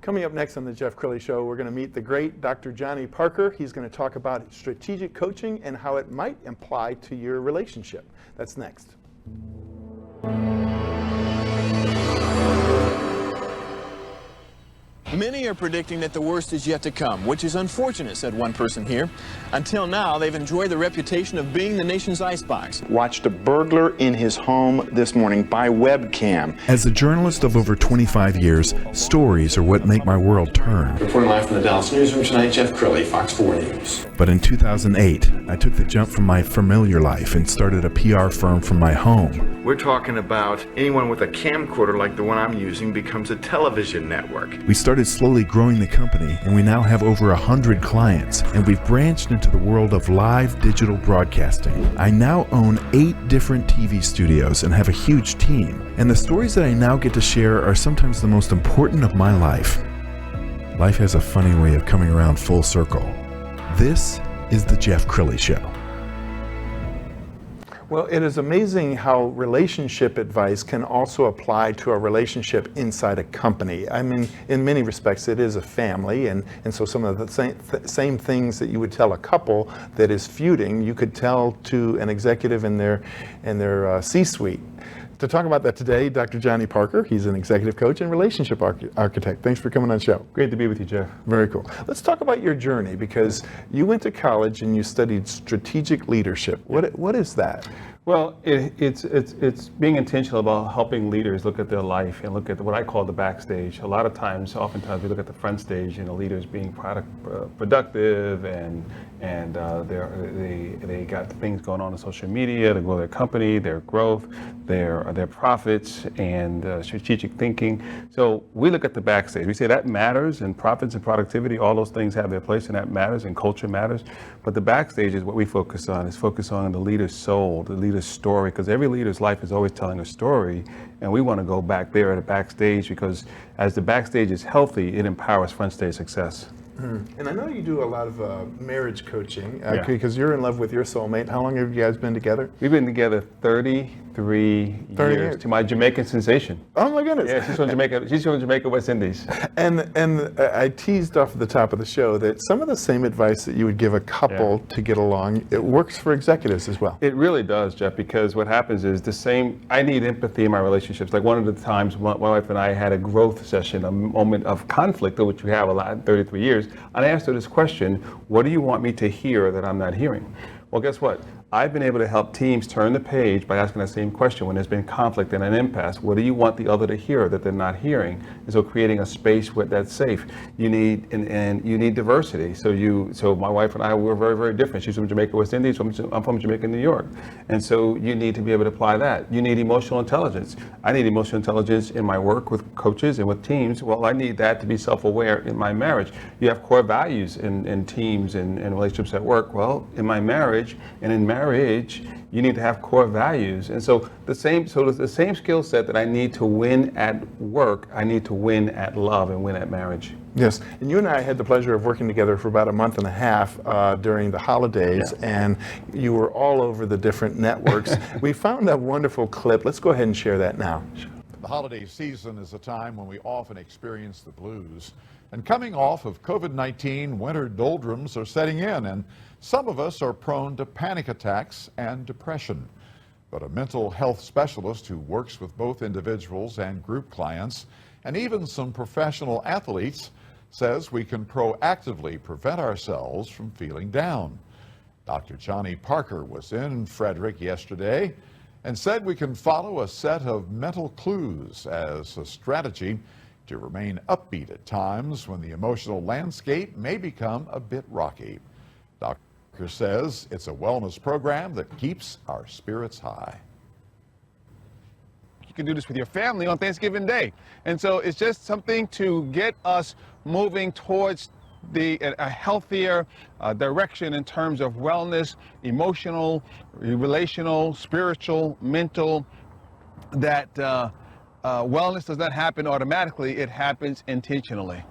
Coming up next on the Jeff Crilley Show, we're going to meet the great Dr. Johnny Parker. He's going to talk about strategic coaching and how it might apply to your relationship. That's next. Many are predicting that the worst is yet to come, which is unfortunate, said one person here. Until now, they've enjoyed the reputation of being the nation's icebox. Watched a burglar in his home this morning by webcam. As a journalist of over 25 years, stories are what make my world turn. Reporting live from the Dallas newsroom tonight, Jeff Crilley, Fox 4 News. But in 2008, I took the jump from my familiar life and started a PR firm from my home. We're talking about anyone with a camcorder like the one I'm using becomes a television network. We started slowly growing the company, and we now have over 100 clients, and we've branched into the world of live digital broadcasting. I now own 8 different TV studios and have a huge team, and the stories that I now get to share are sometimes the most important of my life. Life has a funny way of coming around full circle. This is the Jeff Crilley Show. Well, it is amazing how relationship advice can also apply to a relationship inside a company. I mean, in many respects, it is a family, and so some of the same things that you would tell a couple that is feuding, you could tell to an executive in their C-suite. To talk about that today, Dr. Johnny Parker. He's an executive coach and relationship architect. Thanks for coming on the show. Great to be with you, Jeff. Very cool. Let's talk about your journey, because you went to college and you studied strategic leadership. What is that? Well, it's being intentional about helping leaders look at their life and look at what I call the backstage. A lot of times, oftentimes, we look at the front stage, and the leaders being productive and they got things going on social media to grow their company, their growth, their profits, and strategic thinking. So we look at the backstage. We say that matters, and profits and productivity, all those things have their place, and that matters, and culture matters. But the backstage is what we focus on. Is focus on the leader's soul, the leader's story, because every leader's life is always telling a story, and we want to go back there at the backstage, because as the backstage is healthy, it empowers front stage success. And I know you do a lot of marriage coaching, because you're in love with your soulmate. How long have you guys been together? We've been together 33 years, to my Jamaican sensation. Oh my goodness. Yeah, she's from Jamaica. She's from Jamaica, West Indies. And I teased off at the top of the show that some of the same advice that you would give a couple to get along, it works for executives as well. It really does, Jeff, because what happens is I need empathy in my relationships. Like one of the times my wife and I had a growth session, a moment of conflict, which we have a lot in 33 years. And I asked her this question: what do you want me to hear that I'm not hearing? Well, guess what? I've been able to help teams turn the page by asking that same question when there's been conflict and an impasse. What do you want the other to hear that they're not hearing? And so creating a space where that's safe. You need and you need diversity. So my wife and I, we're very, very different. She's from Jamaica, West Indies. I'm from Jamaica, New York. And so you need to be able to apply that. You need emotional intelligence. I need emotional intelligence in my work with coaches and with teams. Well, I need that to be self-aware in my marriage. You have core values in teams and relationships at work. Well, in my marriage and in marriage, you need to have core values. And so the same skill set that I need to win at work, I need to win at love and win at marriage. Yes, and you and I had the pleasure of working together for about a month and a half during the holidays, and you were all over the different networks. We found a wonderful clip. Let's go ahead and share that now. The holiday season is a time when we often experience the blues. And coming off of COVID-19, winter doldrums are setting in, and some of us are prone to panic attacks and depression. But a mental health specialist who works with both individuals and group clients, and even some professional athletes, says we can proactively prevent ourselves from feeling down. Dr. Johnny Parker was in Frederick yesterday and said we can follow a set of mental clues as a strategy to remain upbeat at times when the emotional landscape may become a bit rocky. Dr. says it's a wellness program that keeps our spirits high. You can do this with your family on Thanksgiving Day. And so it's just something to get us moving towards a healthier direction in terms of wellness, emotional, relational, spiritual, mental, that wellness does not happen automatically, it happens intentionally.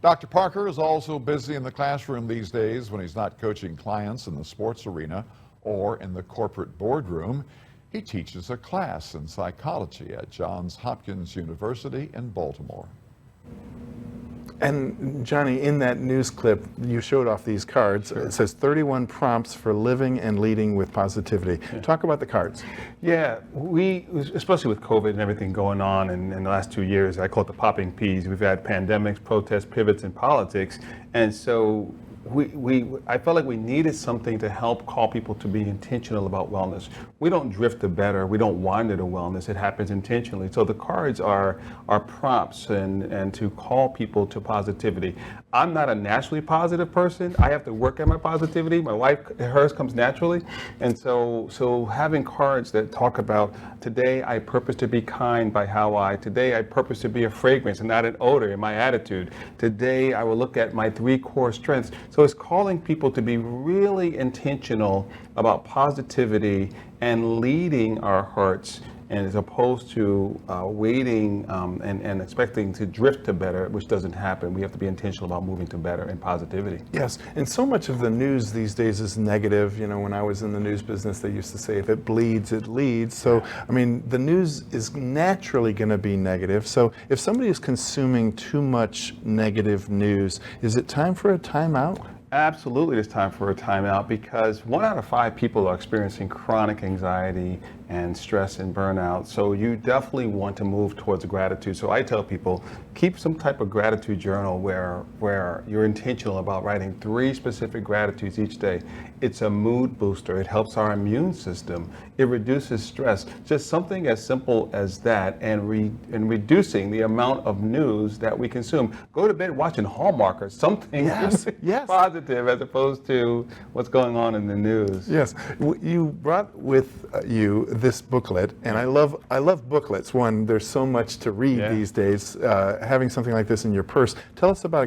Dr. Parker is also busy in the classroom these days when he's not coaching clients in the sports arena or in the corporate boardroom. He teaches a class in psychology at Johns Hopkins University in Baltimore. And Johnny, in that news clip, you showed off these cards. Sure. It says 31 prompts for living and leading with positivity. Yeah. Talk about the cards. Yeah, we, especially with COVID and everything going on in the last 2 years, I call it the popping peas. We've had pandemics, protests, pivots in politics. And so I felt like we needed something to help call people to be intentional about wellness. We don't drift to better, we don't wander to wellness, it happens intentionally. So the cards are prompts and to call people to positivity. I'm not a naturally positive person. I have to work at my positivity. My wife, hers comes naturally. And so having cards that talk about, today I purpose to be kind by today I purpose to be a fragrance and not an odor in my attitude. Today I will look at my 3 core strengths. So it's calling people to be really intentional about positivity and leading our hearts, and as opposed to waiting and expecting to drift to better, which doesn't happen. We have to be intentional about moving to better and positivity. Yes, and so much of the news these days is negative. You know, when I was in the news business, they used to say, if it bleeds, it leads. So, I mean, the news is naturally going to be negative. So if somebody is consuming too much negative news, is it time for a timeout? Absolutely, it's time for a timeout, because 1 out of 5 people are experiencing chronic anxiety and stress and burnout. So you definitely want to move towards gratitude. So I tell people, keep some type of gratitude journal where you're intentional about writing 3 specific gratitudes each day. It's a mood booster. It helps our immune system. It reduces stress. Just something as simple as that, and reducing the amount of news that we consume. Go to bed watching Hallmark or something. Yes. Positive, as opposed to what's going on in the news. Yes, you brought with you this booklet, and I love booklets. One, there's so much to read these days. Having something like this in your purse. Tell us about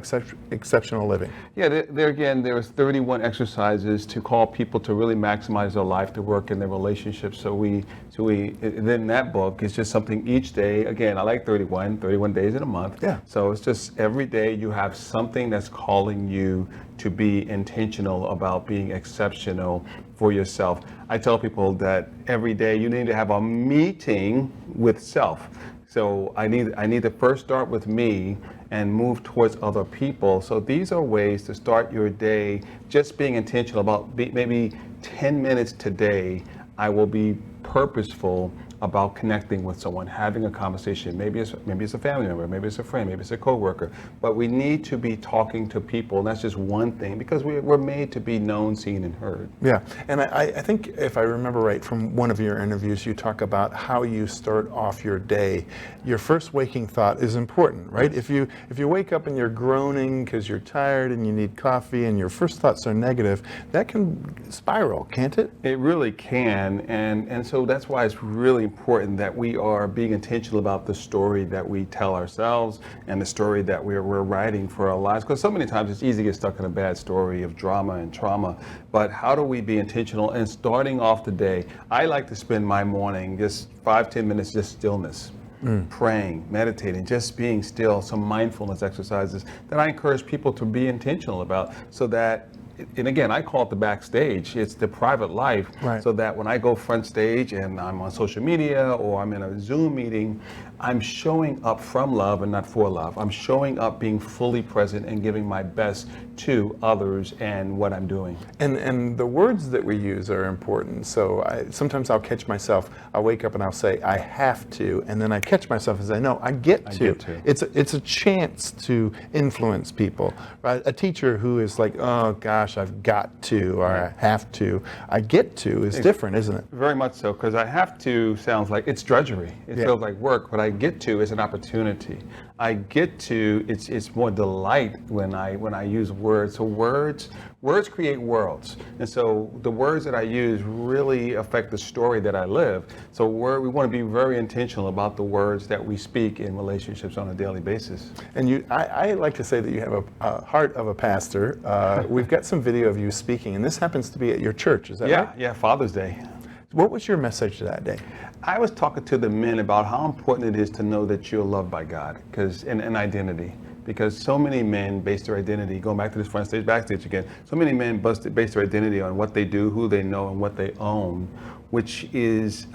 exceptional living. Yeah, there was 31 exercises to call people to really maximize their life, their work, and their relationships. So in that book, it's just something each day. Again, I like 31 days in a month. Yeah. So it's just every day you have something that's calling you to be intentional about being exceptional for yourself. I tell people that every day you need to have a meeting with self. So I need to first start with me and move towards other people. So these are ways to start your day, just being intentional about maybe 10 minutes today. I will be purposeful about connecting with someone, having a conversation. Maybe it's a family member, maybe it's a friend, maybe it's a coworker. But we need to be talking to people, and that's just one thing, because we're made to be known, seen, and heard. Yeah, and I think if I remember right from one of your interviews, you talk about how you start off your day. Your first waking thought is important, right? If you wake up and you're groaning because you're tired and you need coffee and your first thoughts are negative, that can spiral, can't it? It really can, and so that's why it's really important that we are being intentional about the story that we tell ourselves and the story that we're writing for our lives. Because so many times it's easy to get stuck in a bad story of drama and trauma. But how do we be intentional and starting off the day? I like to spend my morning just 5-10 minutes just stillness. Praying, meditating, just being still, some mindfulness exercises that I encourage people to be intentional about, so that, and again, I call it the backstage. It's the private life, right. So that when I go front stage and I'm on social media or I'm in a Zoom meeting, I'm showing up from love and not for love. I'm showing up being fully present and giving my best to others and what I'm doing. And the words that we use are important. So sometimes I'll catch myself, I'll wake up and I'll say, I have to, and then I catch myself and say, no, I get to. It's a chance to influence people, right? A teacher who is like, oh gosh, I've got to, or I have to. I get to is different, isn't it? Very much so, because I have to sounds like it's drudgery. It feels like work, but I get to is an opportunity. I get to, it's more delight when I use words. So words create worlds. And so the words that I use really affect the story that I live. So we want to be very intentional about the words that we speak in relationships on a daily basis. And I like to say that you have a heart of a pastor. We've got some video of you speaking, and this happens to be at your church, is that right? Yeah, Father's Day. What was your message that day? I was talking to the men about how important it is to know that you're loved by God, and identity. Because so many men base their identity, going back to this front stage, backstage again, so many men base their identity on what they do, who they know, and what they own. which is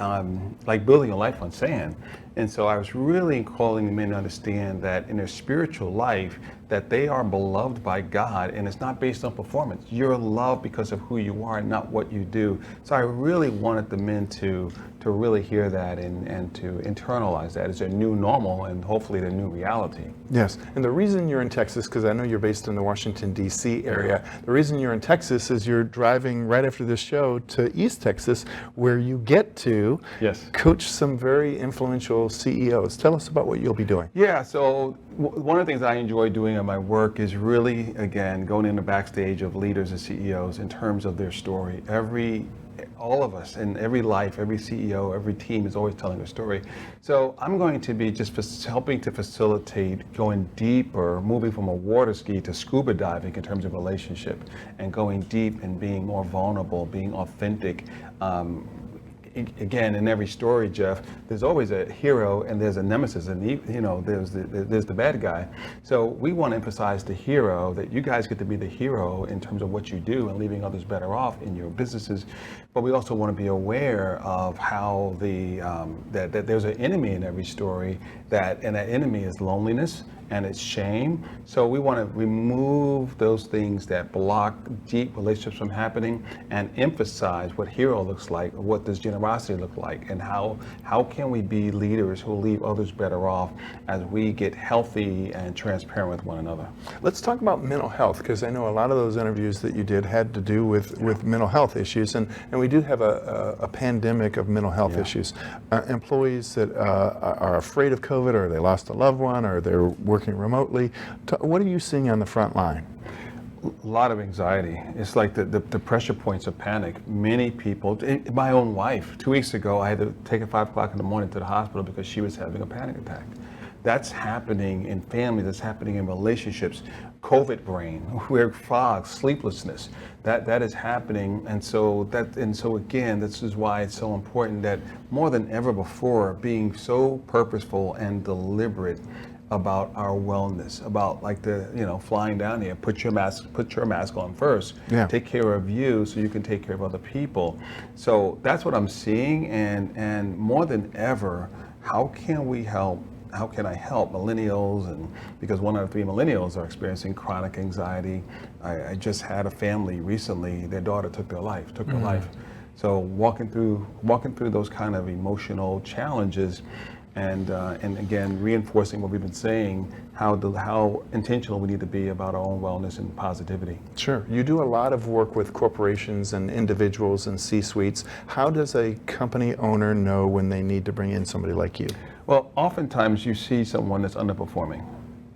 like building a life on sand. And so I was really calling the men to understand that in their spiritual life, that they are beloved by God, and it's not based on performance. You're loved because of who you are, not what you do. So I really wanted the men to really hear that and to internalize that as their new normal and hopefully their new reality. Yes, and the reason you're in Texas, because I know you're based in the Washington, D.C. area, the reason you're in Texas is you're driving right after this show to East Texas, where you get to coach some very influential CEOs. Tell us about what you'll be doing. Yeah, so one of the things I enjoy doing in my work is really, again, going in the backstage of leaders and CEOs in terms of their story. All of us in every life, every CEO, every team is always telling a story. So I'm going to be just helping to facilitate going deeper, moving from a water ski to scuba diving in terms of relationship, and going deep and being more vulnerable, being authentic. Again, in every story, Jeff, there's always a hero and there's a nemesis, and there's the bad guy. So we want to emphasize the hero, that you guys get to be the hero in terms of what you do and leaving others better off in your businesses. But we also want to be aware of how that there's an enemy in every story, and that enemy is loneliness and it's shame. So we want to remove those things that block deep relationships from happening and emphasize what hero looks like, what does generosity look like, and how can we be leaders who leave others better off as we get healthy and transparent with one another. Let's talk about mental health, because I know a lot of those interviews that you did had to do with mental health issues, and we do have a pandemic of mental health issues. Employees that are afraid of COVID, or they lost a loved one, or they're working remotely. What are you seeing on the front line? A lot of anxiety. It's like the pressure points of panic. Many people, my own wife, 2 weeks ago, I had to take her 5 o'clock in the morning to the hospital because she was having a panic attack. That's happening in families, that's happening in relationships. COVID brain, weird fog, sleeplessness, that is happening. And so again, this is why it's so important that more than ever before, being so purposeful and deliberate about our wellness, about flying down here, put your mask on first, take care of you so you can take care of other people. So that's what I'm seeing, and more than ever, how can I help millennials? And because 1 out of 3 millennials are experiencing chronic anxiety. I just had a family recently, their daughter took her life. So walking through those kind of emotional challenges, and again, reinforcing what we've been saying, how intentional we need to be about our own wellness and positivity. Sure. You do a lot of work with corporations and individuals and C-suites. How does a company owner know when they need to bring in somebody like you? Well, oftentimes you see someone that's underperforming.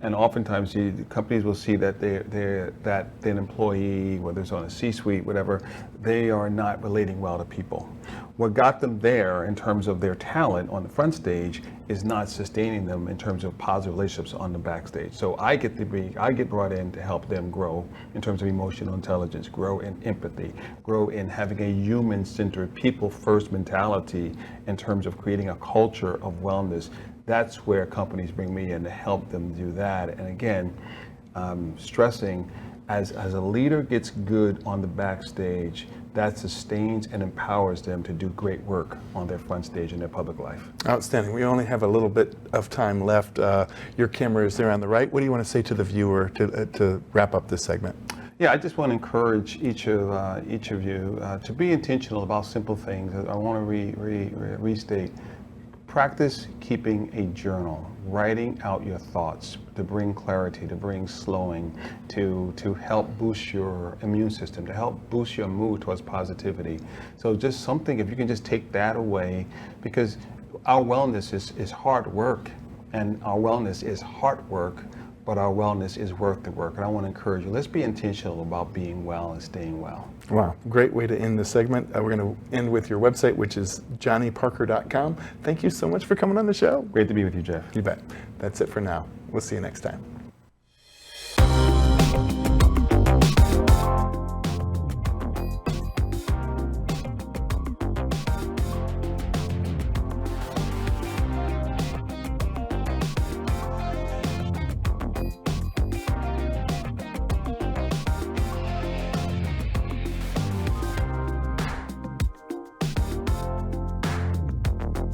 And oftentimes the companies will see that that an employee, whether it's on a C-suite, whatever, they are not relating well to people. What got them there in terms of their talent on the front stage is not sustaining them in terms of positive relationships on the backstage. So I get brought in to help them grow in terms of emotional intelligence, grow in empathy, grow in having a human-centered, people-first mentality in terms of creating a culture of wellness. That's where companies bring me in to help them do that. And again, stressing, as a leader gets good on the backstage, that sustains and empowers them to do great work on their front stage in their public life. Outstanding. We only have a little bit of time left. Your camera is there on the right. What do you want to say to the viewer to wrap up this segment? Yeah, I just want to encourage each of you to be intentional about simple things. I want to restate. Practice keeping a journal, writing out your thoughts to bring clarity, to bring slowing, to help boost your immune system, to help boost your mood towards positivity. So just something, if you can just take that away, because our wellness is hard work, and our wellness is hard work, but our wellness is worth the work. And I want to encourage you, let's be intentional about being well and staying well. Wow, great way to end the segment. We're going to end with your website, which is johnnyparker.com. Thank you so much for coming on the show. Great to be with you, Jeff. You bet. That's it for now. We'll see you next time.